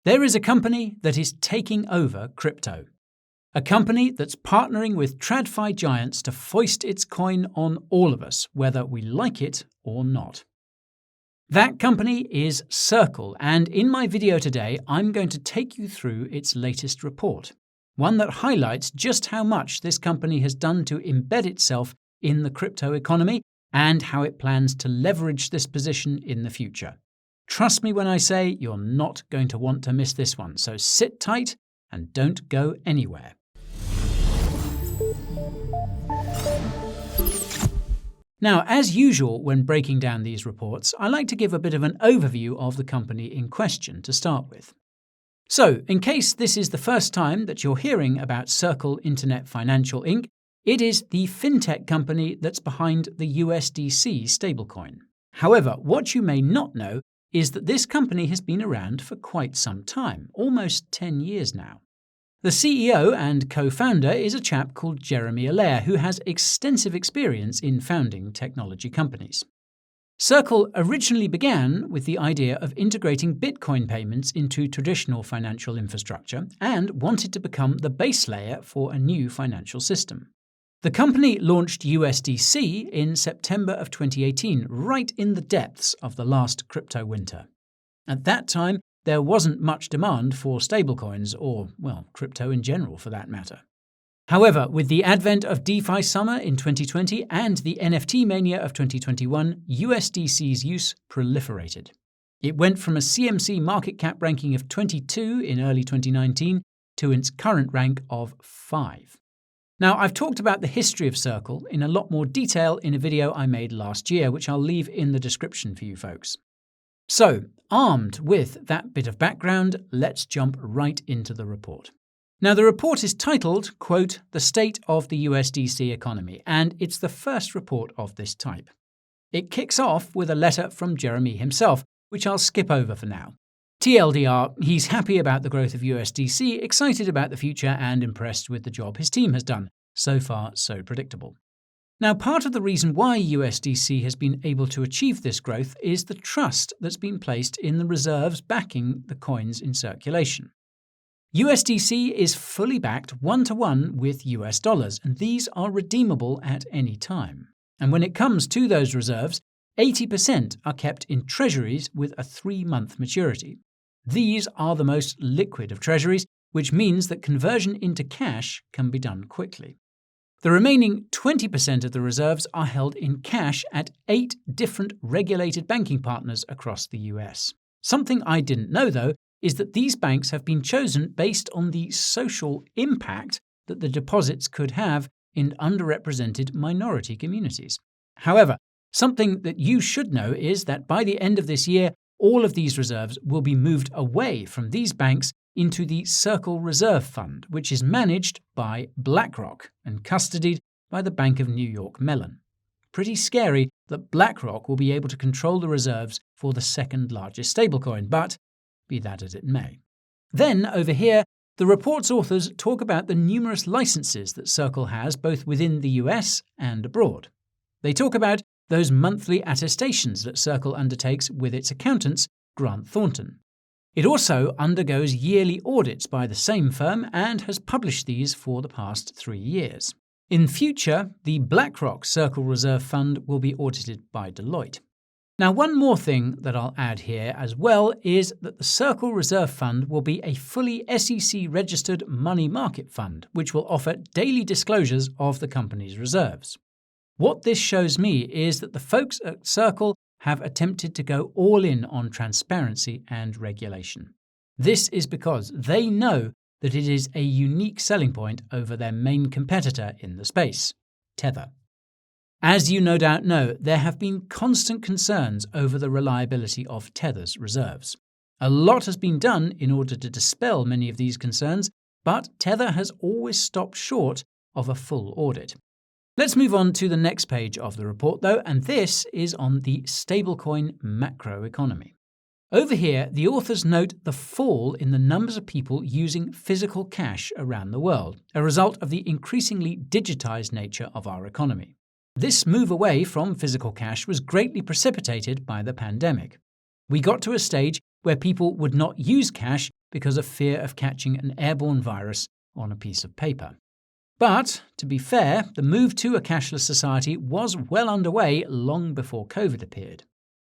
There is a company that is taking over crypto. A company that's partnering with TradFi giants to foist its coin on all of us, whether we like it or not. That company is Circle, and in my video today, I'm going to take you through its latest report, one that highlights just how much this company has done to embed itself in the crypto economy and how it plans to leverage this position in the future. Trust me when I say you're not going to want to miss this one, so sit tight and don't go anywhere. Now, as usual when breaking down these reports, I like to give a bit of an overview of the company in question to start with. So, in case this is the first time that you're hearing about Circle Internet Financial Inc., it is the fintech company that's behind the USDC stablecoin. However, what you may not know is that this company has been around for quite some time, almost 10 years now. The CEO and co-founder is a chap called Jeremy Allaire, who has extensive experience in founding technology companies. Circle originally began with the idea of integrating Bitcoin payments into traditional financial infrastructure and wanted to become the base layer for a new financial system. The company launched USDC in September of 2018, right in the depths of the last crypto winter. At that time, there wasn't much demand for stablecoins or, well, crypto in general for that matter. However, with the advent of DeFi summer in 2020 and the NFT mania of 2021, USDC's use proliferated. It went from a CMC market cap ranking of 22 in early 2019 to its current rank of 5. Now, I've talked about the history of Circle in a lot more detail in a video I made last year, which I'll leave in the description for you folks. So, armed with that bit of background, let's jump right into the report. Now, the report is titled, quote, "The State of the USDC Economy," and it's the first report of this type. It kicks off with a letter from Jeremy himself, which I'll skip over for now. TLDR, he's happy about the growth of USDC, excited about the future, and impressed with the job his team has done. So far, so predictable. Now, part of the reason why USDC has been able to achieve this growth is the trust that's been placed in the reserves backing the coins in circulation. USDC is fully backed one-to-one with US dollars, and these are redeemable at any time. And when it comes to those reserves, 80% are kept in treasuries with a 3-month maturity. These are the most liquid of treasuries, which means that conversion into cash can be done quickly. The remaining 20% of the reserves are held in cash at 8 different regulated banking partners across the US. Something I didn't know, though, is that these banks have been chosen based on the social impact that the deposits could have in underrepresented minority communities. However, something that you should know is that by the end of this year, all of these reserves will be moved away from these banks into the Circle Reserve Fund, which is managed by BlackRock and custodied by the Bank of New York Mellon. Pretty scary that BlackRock will be able to control the reserves for the second largest stablecoin, but be that as it may. Then, over here, the report's authors talk about the numerous licenses that Circle has both within the US and abroad. They talk about those monthly attestations that Circle undertakes with its accountants, Grant Thornton. It also undergoes yearly audits by the same firm and has published these for the past 3 years. In future, the BlackRock Circle Reserve Fund will be audited by Deloitte. Now, one more thing that I'll add here as well is that the Circle Reserve Fund will be a fully SEC-registered money market fund, which will offer daily disclosures of the company's reserves. What this shows me is that the folks at Circle have attempted to go all in on transparency and regulation. This is because they know that it is a unique selling point over their main competitor in the space, Tether. As you no doubt know, there have been constant concerns over the reliability of Tether's reserves. A lot has been done in order to dispel many of these concerns, but Tether has always stopped short of a full audit. Let's move on to the next page of the report, though, and this is on the Stablecoin Macroeconomy. Over here, the authors note the fall in the numbers of people using physical cash around the world, a result of the increasingly digitized nature of our economy. This move away from physical cash was greatly precipitated by the pandemic. We got to a stage where people would not use cash because of fear of catching an airborne virus on a piece of paper. But, to be fair, the move to a cashless society was well underway long before COVID appeared.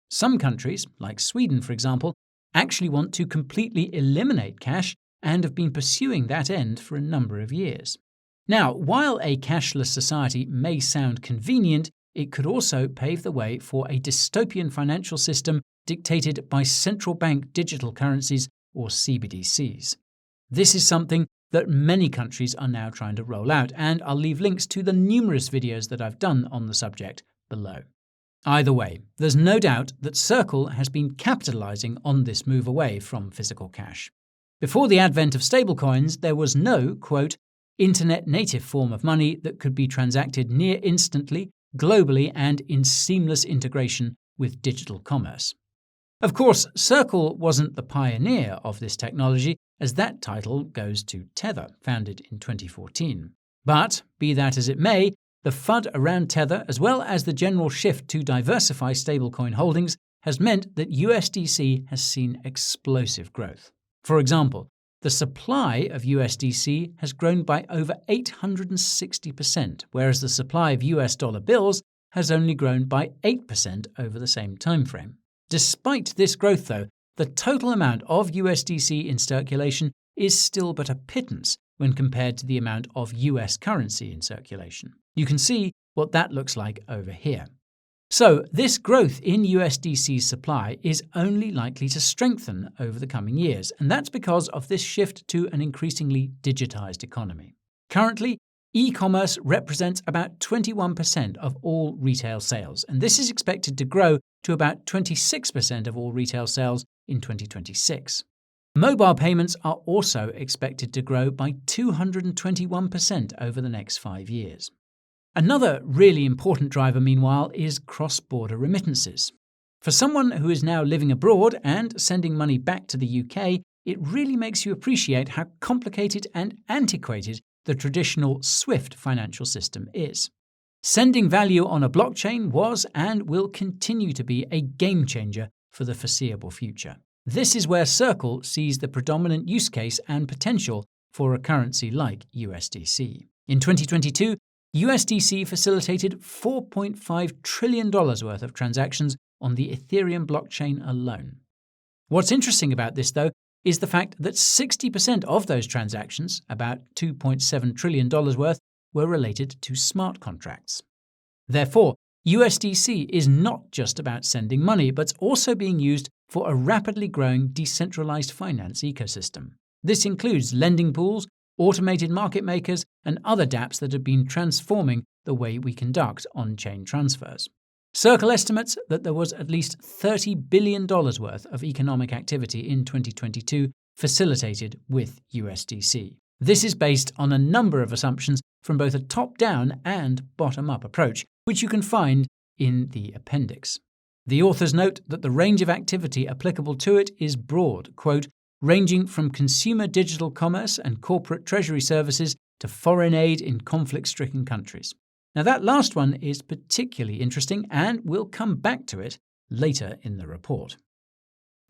Some countries, like Sweden for example, actually want to completely eliminate cash and have been pursuing that end for a number of years. Now, while a cashless society may sound convenient, it could also pave the way for a dystopian financial system dictated by central bank digital currencies, or CBDCs. This is something that many countries are now trying to roll out, and I'll leave links to the numerous videos that I've done on the subject below. Either way, there's no doubt that Circle has been capitalizing on this move away from physical cash. Before the advent of stablecoins, there was no, quote, internet-native form of money that could be transacted near instantly, globally, and in seamless integration with digital commerce. Of course, Circle wasn't the pioneer of this technology, as that title goes to Tether, founded in 2014. But, be that as it may, the FUD around Tether, as well as the general shift to diversify stablecoin holdings, has meant that USDC has seen explosive growth. For example, the supply of USDC has grown by over 860%, whereas the supply of US dollar bills has only grown by 8% over the same timeframe. Despite this growth, though, the total amount of USDC in circulation is still but a pittance when compared to the amount of US currency in circulation. You can see what that looks like over here. So, this growth in USDC's supply is only likely to strengthen over the coming years, and that's because of this shift to an increasingly digitized economy. Currently, e-commerce represents about 21% of all retail sales, and this is expected to grow to about 26% of all retail sales in 2026. Mobile payments are also expected to grow by 221% over the next 5 years. Another really important driver, meanwhile, is cross-border remittances. For someone who is now living abroad and sending money back to the UK, it really makes you appreciate how complicated and antiquated the traditional SWIFT financial system is. Sending value on a blockchain was and will continue to be a game changer for the foreseeable future. This is where Circle sees the predominant use case and potential for a currency like USDC. In 2022, USDC facilitated $4.5 trillion worth of transactions on the Ethereum blockchain alone. What's interesting about this, though, is the fact that 60% of those transactions, about $2.7 trillion worth, were related to smart contracts. Therefore, USDC is not just about sending money, but also being used for a rapidly growing decentralized finance ecosystem. This includes lending pools, automated market makers, and other dApps that have been transforming the way we conduct on-chain transfers. Circle estimates that there was at least $30 billion worth of economic activity in 2022 facilitated with USDC. This is based on a number of assumptions from both a top-down and bottom-up approach, which you can find in the appendix. The authors note that the range of activity applicable to it is broad, quote, ranging from consumer digital commerce and corporate treasury services to foreign aid in conflict-stricken countries. Now, that last one is particularly interesting, and we'll come back to it later in the report.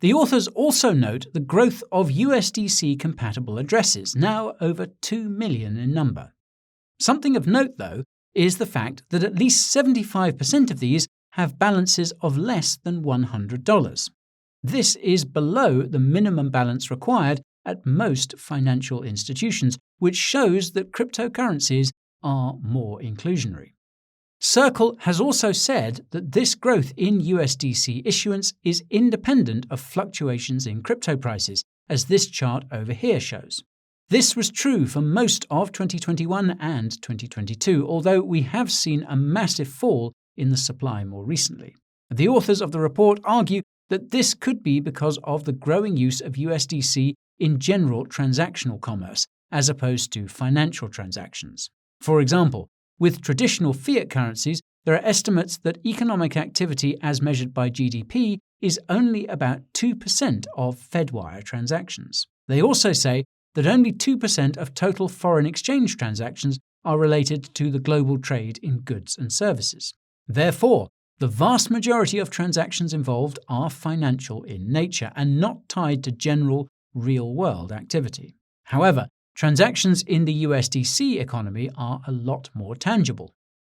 The authors also note the growth of USDC-compatible addresses, now over 2 million in number. Something of note, though, is the fact that at least 75% of these have balances of less than $100. This is below the minimum balance required at most financial institutions, which shows that cryptocurrencies are more inclusionary. Circle has also said that this growth in USDC issuance is independent of fluctuations in crypto prices, as this chart over here shows. This was true for most of 2021 and 2022, although we have seen a massive fall in the supply more recently. The authors of the report argue that this could be because of the growing use of USDC in general transactional commerce, as opposed to financial transactions. For example, with traditional fiat currencies, there are estimates that economic activity as measured by GDP is only about 2% of Fedwire transactions. They also say that only 2% of total foreign exchange transactions are related to the global trade in goods and services. Therefore, The vast majority of transactions involved are financial in nature and not tied to general, real-world activity. However, transactions in the USDC economy are a lot more tangible.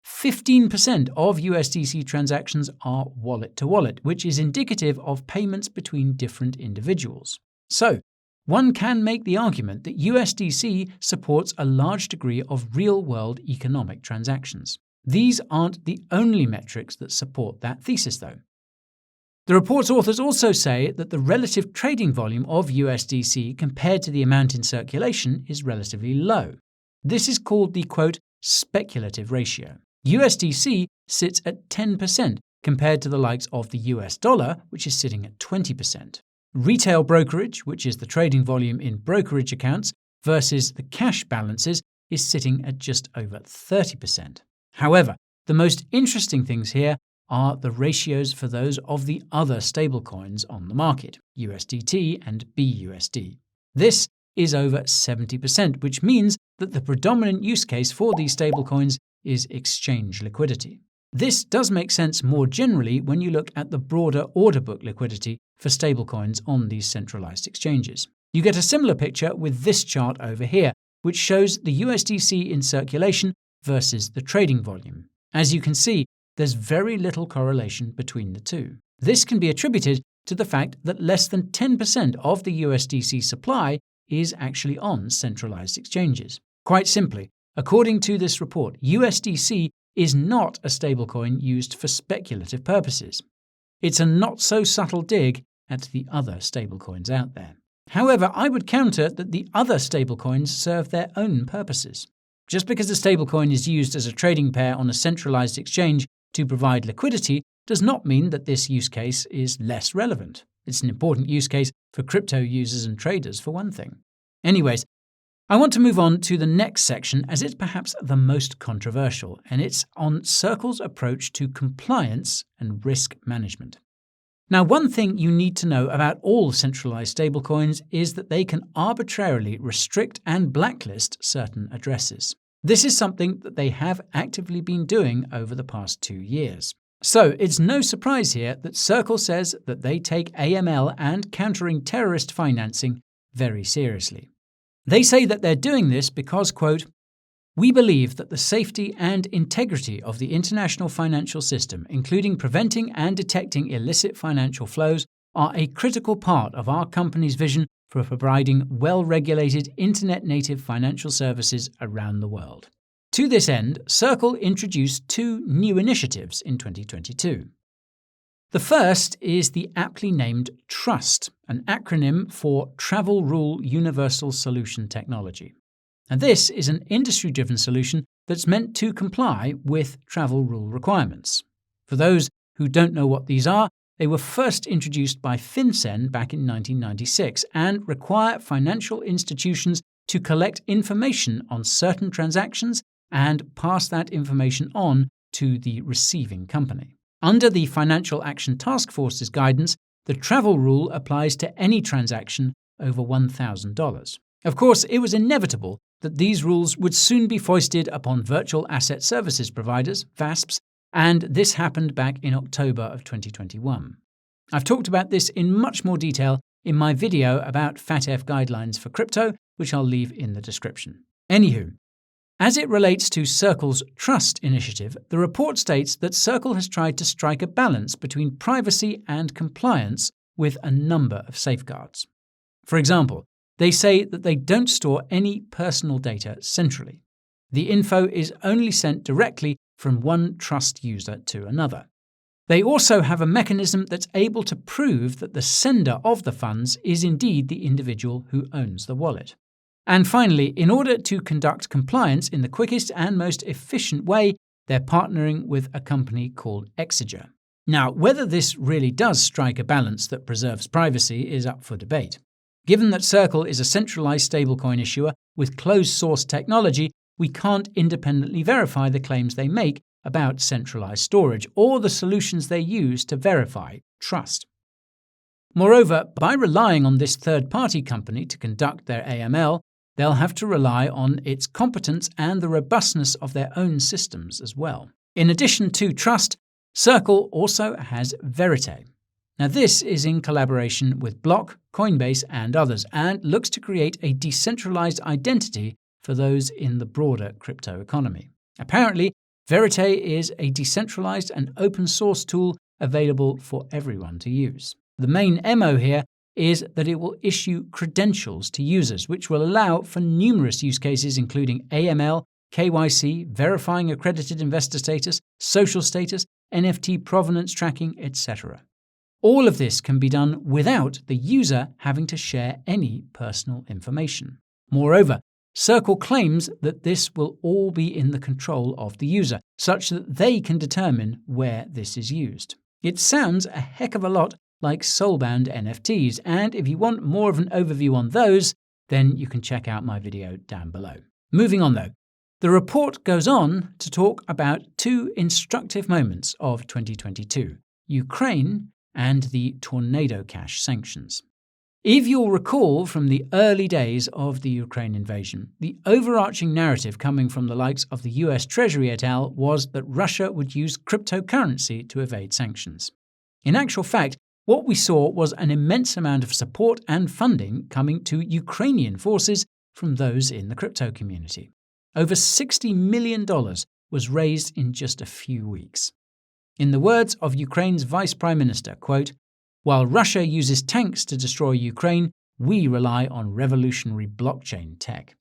15% of USDC transactions are wallet-to-wallet, which is indicative of payments between different individuals. So, one can make the argument that USDC supports a large degree of real-world economic transactions. These aren't the only metrics that support that thesis, though. The report's authors also say that the relative trading volume of USDC compared to the amount in circulation is relatively low. This is called the, quote, speculative ratio. USDC sits at 10% compared to the likes of the US dollar, which is sitting at 20%. Retail brokerage, which is the trading volume in brokerage accounts, versus the cash balances, is sitting at just over 30%. However, the most interesting things here are the ratios for those of the other stablecoins on the market, USDT and BUSD. This is over 70%, which means that the predominant use case for these stablecoins is exchange liquidity. This does make sense more generally when you look at the broader order book liquidity for stablecoins on these centralized exchanges. You get a similar picture with this chart over here, which shows the USDC in circulation versus the trading volume. As you can see, there's very little correlation between the two. This can be attributed to the fact that less than 10% of the USDC supply is actually on centralized exchanges. Quite simply, according to this report, USDC is not a stablecoin used for speculative purposes. It's a not-so-subtle dig at the other stablecoins out there. However, I would counter that the other stablecoins serve their own purposes. Just because a stablecoin is used as a trading pair on a centralized exchange to provide liquidity does not mean that this use case is less relevant. It's an important use case for crypto users and traders, for one thing. Anyways, I want to move on to the next section as it's perhaps the most controversial, and it's on Circle's approach to compliance and risk management. Now, one thing you need to know about all centralized stablecoins is that they can arbitrarily restrict and blacklist certain addresses. This is something that they have actively been doing over the past 2 years. So it's no surprise here that Circle says that they take AML and countering terrorist financing very seriously. They say that they're doing this because, quote, "We believe that the safety and integrity of the international financial system, including preventing and detecting illicit financial flows, are a critical part of our company's vision for providing well-regulated internet-native financial services around the world." To this end, Circle introduced 2 new initiatives in 2022. The first is the aptly named TRUST, an acronym for Travel Rule Universal Solution Technology. And this is an industry-driven solution that's meant to comply with travel rule requirements. For those who don't know what these are, they were first introduced by FinCEN back in 1996 and require financial institutions to collect information on certain transactions and pass that information on to the receiving company. Under the Financial Action Task Force's guidance, the travel rule applies to any transaction over $1,000. Of course, it was inevitable that these rules would soon be foisted upon virtual asset services providers, VASPs, and this happened back in October of 2021. I've talked about this in much more detail in my video about FATF guidelines for crypto, which I'll leave in the description. Anywho, as it relates to Circle's Trust initiative, the report states that Circle has tried to strike a balance between privacy and compliance with a number of safeguards. For example, they say that they don't store any personal data centrally. The info is only sent directly from one trust user to another. They also have a mechanism that's able to prove that the sender of the funds is indeed the individual who owns the wallet. And finally, in order to conduct compliance in the quickest and most efficient way, they're partnering with a company called Exeger. Now, whether this really does strike a balance that preserves privacy is up for debate. Given that Circle is a centralized stablecoin issuer with closed-source technology, we can't independently verify the claims they make about centralized storage or the solutions they use to verify trust. Moreover, by relying on this third-party company to conduct their AML, they'll have to rely on its competence and the robustness of their own systems as well. In addition to trust, Circle also has Verite. Now this is in collaboration with Block, Coinbase and others, and looks to create a decentralized identity for those in the broader crypto economy. Apparently, Verite is a decentralized and open source tool available for everyone to use. The main MO here is that it will issue credentials to users, which will allow for numerous use cases including AML, KYC, verifying accredited investor status, social status, NFT provenance tracking, etc. All of this can be done without the user having to share any personal information. Moreover, Circle claims that this will all be in the control of the user, such that they can determine where this is used. It sounds a heck of a lot like soulbound NFTs, and if you want more of an overview on those, then you can check out my video down below. Moving on though, the report goes on to talk about two instructive moments of 2022, Ukraine and the Tornado Cash sanctions. If you'll recall from the early days of the Ukraine invasion, the overarching narrative coming from the likes of the US Treasury et al. Was that Russia would use cryptocurrency to evade sanctions. In actual fact, what we saw was an immense amount of support and funding coming to Ukrainian forces from those in the crypto community. Over $60 million was raised in just a few weeks. In the words of Ukraine's Vice Prime Minister, quote, "While Russia uses tanks to destroy Ukraine, we rely on revolutionary blockchain tech."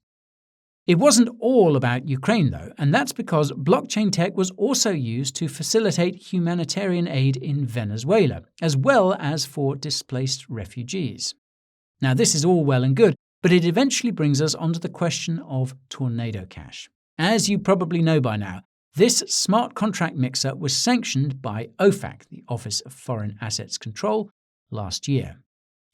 It wasn't all about Ukraine, though, and that's because blockchain tech was also used to facilitate humanitarian aid in Venezuela, as well as for displaced refugees. Now, this is all well and good, but it eventually brings us onto the question of Tornado Cash. As you probably know by now, this smart contract mixer was sanctioned by OFAC, the Office of Foreign Assets Control, last year.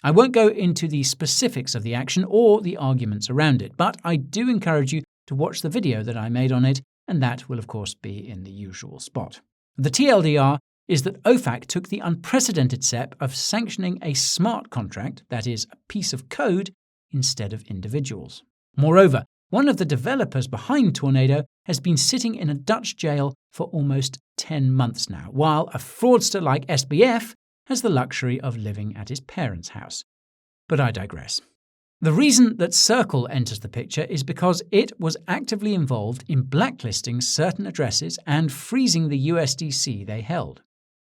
I won't go into the specifics of the action or the arguments around it, but I do encourage you to watch the video that I made on it, and that will of course be in the usual spot. The TLDR is that OFAC took the unprecedented step of sanctioning a smart contract, that is, a piece of code, instead of individuals. Moreover, one of the developers behind Tornado has been sitting in a Dutch jail for almost 10 months now, while a fraudster like SBF has the luxury of living at his parents' house. But I digress. The reason that Circle enters the picture is because it was actively involved in blacklisting certain addresses and freezing the USDC they held.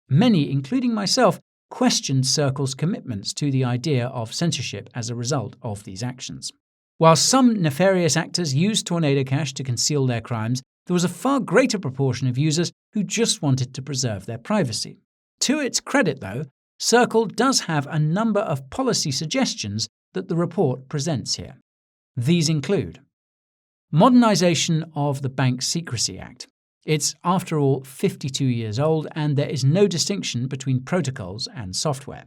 Many, including myself, questioned Circle's commitments to the idea of censorship as a result of these actions. While some nefarious actors used Tornado Cash to conceal their crimes, there was a far greater proportion of users who just wanted to preserve their privacy. To its credit, though, Circle does have a number of policy suggestions that the report presents here. These include modernization of the Bank Secrecy Act. It's, after all, 52 years old, and there is no distinction between protocols and software.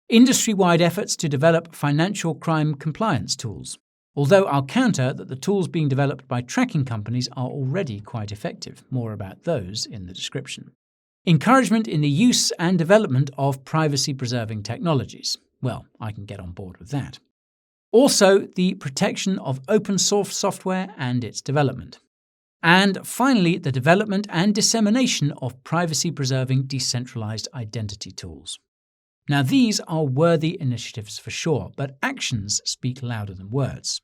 Industry-wide efforts to develop financial crime compliance tools, although I'll counter that the tools being developed by tracking companies are already quite effective. More about those in the description. Encouragement in the use and development of privacy-preserving technologies. Well, I can get on board with that. Also, the protection of open-source software and its development. And finally, the development and dissemination of privacy-preserving decentralized identity tools. Now, these are worthy initiatives for sure, but actions speak louder than words.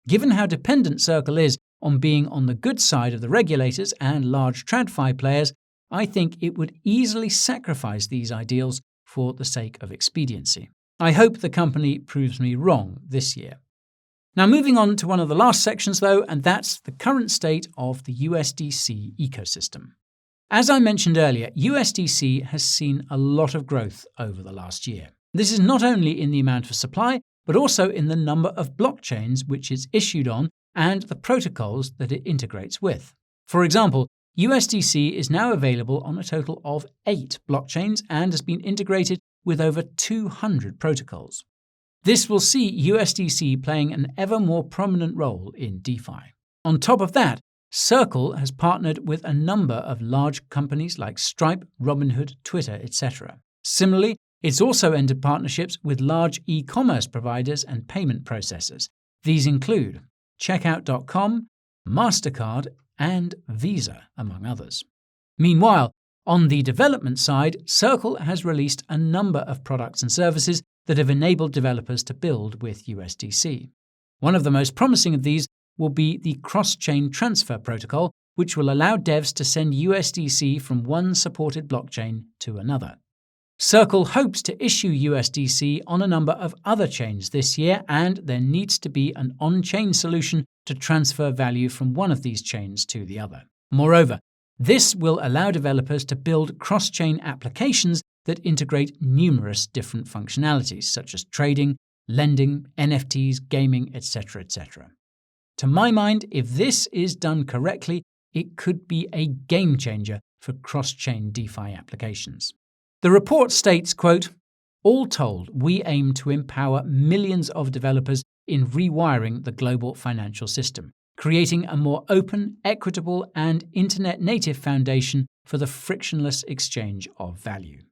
Given how dependent Circle is on being on the good side of the regulators and large TradFi players, I think it would easily sacrifice these ideals for the sake of expediency. I hope the company proves me wrong this year. Now, moving on to one of the last sections though, and that's the current state of the USDC ecosystem. As I mentioned earlier, USDC has seen a lot of growth over the last year. This is not only in the amount of supply, but also in the number of blockchains which it's issued on and the protocols that it integrates with. For example, USDC is now available on a total of 8 blockchains and has been integrated with over 200 protocols. This will see USDC playing an ever more prominent role in DeFi. On top of that, Circle has partnered with a number of large companies like Stripe, Robinhood, Twitter, etc. Similarly, it's also entered partnerships with large e-commerce providers and payment processors. These include Checkout.com, MasterCard, and Visa, among others. Meanwhile, On the development side, Circle has released a number of products and services that have enabled developers to build with USDC. One of the most promising of these will be the cross-chain transfer protocol, which will allow devs to send USDC from one supported blockchain to another. Circle hopes to issue USDC on a number of other chains this year, and there needs to be an on-chain solution to transfer value from one of these chains to the other. Moreover, this will allow developers to build cross-chain applications that integrate numerous different functionalities, such as trading, lending, NFTs, gaming, etc., etc. To my mind, if this is done correctly, it could be a game changer for cross-chain DeFi applications. The report states, quote, "All told, we aim to empower millions of developers in rewiring the global financial system, creating a more open, equitable, and internet-native foundation for the frictionless exchange of value."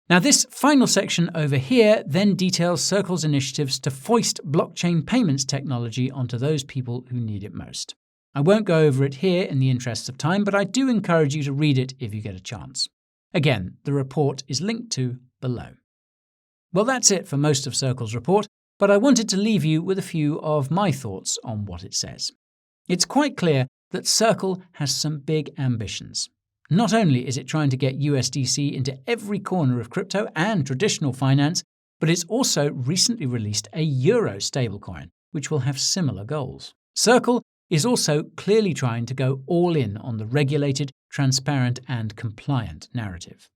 Now, this final section over here then details Circle's initiatives to foist blockchain payments technology onto those people who need it most. I won't go over it here in the interest of time, but I do encourage you to read it if you get a chance. Again, the report is linked to below. Well, that's it for most of Circle's report, but I wanted to leave you with a few of my thoughts on what it says. It's quite clear that Circle has some big ambitions. Not only is it trying to get USDC into every corner of crypto and traditional finance, but it's also recently released a Euro stablecoin, which will have similar goals. Circle is also clearly trying to go all in on the regulated, transparent, and compliant narrative.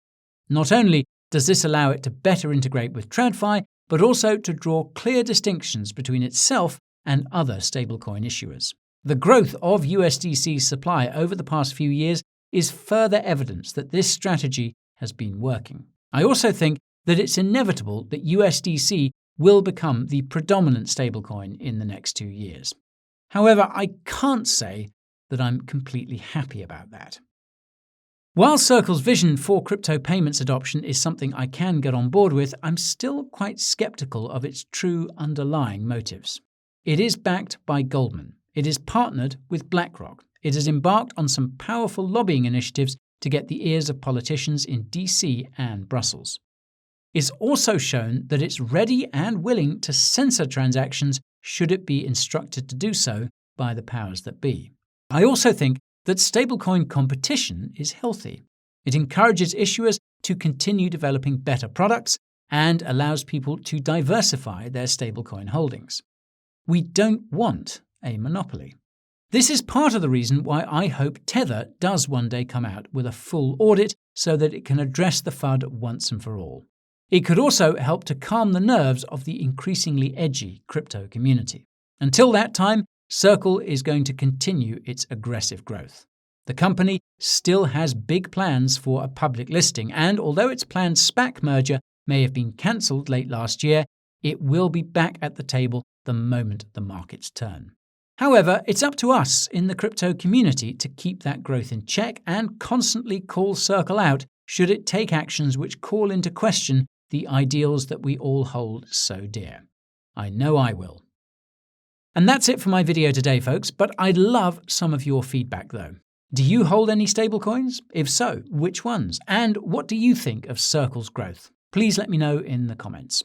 Not only does this allow it to better integrate with TradFi, but also to draw clear distinctions between itself and other stablecoin issuers. The growth of USDC's supply over the past few years is further evidence that this strategy has been working. I also think that it's inevitable that USDC will become the predominant stablecoin in the next 2 years. However, I can't say that I'm completely happy about that. While Circle's vision for crypto payments adoption is something I can get on board with, I'm still quite skeptical of its true underlying motives. It is backed by Goldman. It is partnered with BlackRock. It has embarked on some powerful lobbying initiatives to get the ears of politicians in DC and Brussels. It's also shown that it's ready and willing to censor transactions should it be instructed to do so by the powers that be. I also think that stablecoin competition is healthy. It encourages issuers to continue developing better products and allows people to diversify their stablecoin holdings. We don't want a monopoly. This is part of the reason why I hope Tether does one day come out with a full audit so that it can address the FUD once and for all. It could also help to calm the nerves of the increasingly edgy crypto community. Until that time, Circle is going to continue its aggressive growth. The company still has big plans for a public listing, and although its planned SPAC merger may have been cancelled late last year, it will be back at the table the moment the markets turn. However, it's up to us in the crypto community to keep that growth in check and constantly call Circle out should it take actions which call into question the ideals that we all hold so dear. I know I will. And that's it for my video today, folks, but I'd love some of your feedback though. Do you hold any stablecoins? If so, which ones? And what do you think of Circle's growth? Please let me know in the comments.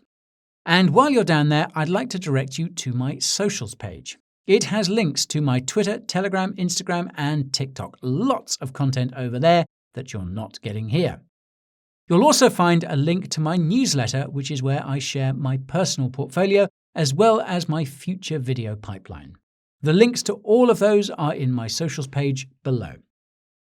And while you're down there, I'd like to direct you to my socials page. It has links to my Twitter, Telegram, Instagram, and TikTok. Lots of content over there that you're not getting here. You'll also find a link to my newsletter, which is where I share my personal portfolio as well as my future video pipeline. The links to all of those are in my socials page below.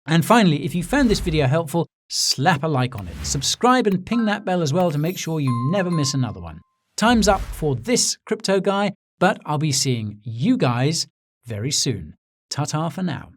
And finally, if you found this video helpful, slap a like on it. Subscribe and ping that bell as well to make sure you never miss another one. Time's up for this crypto guy, but I'll be seeing you guys very soon. Ta-ta for now.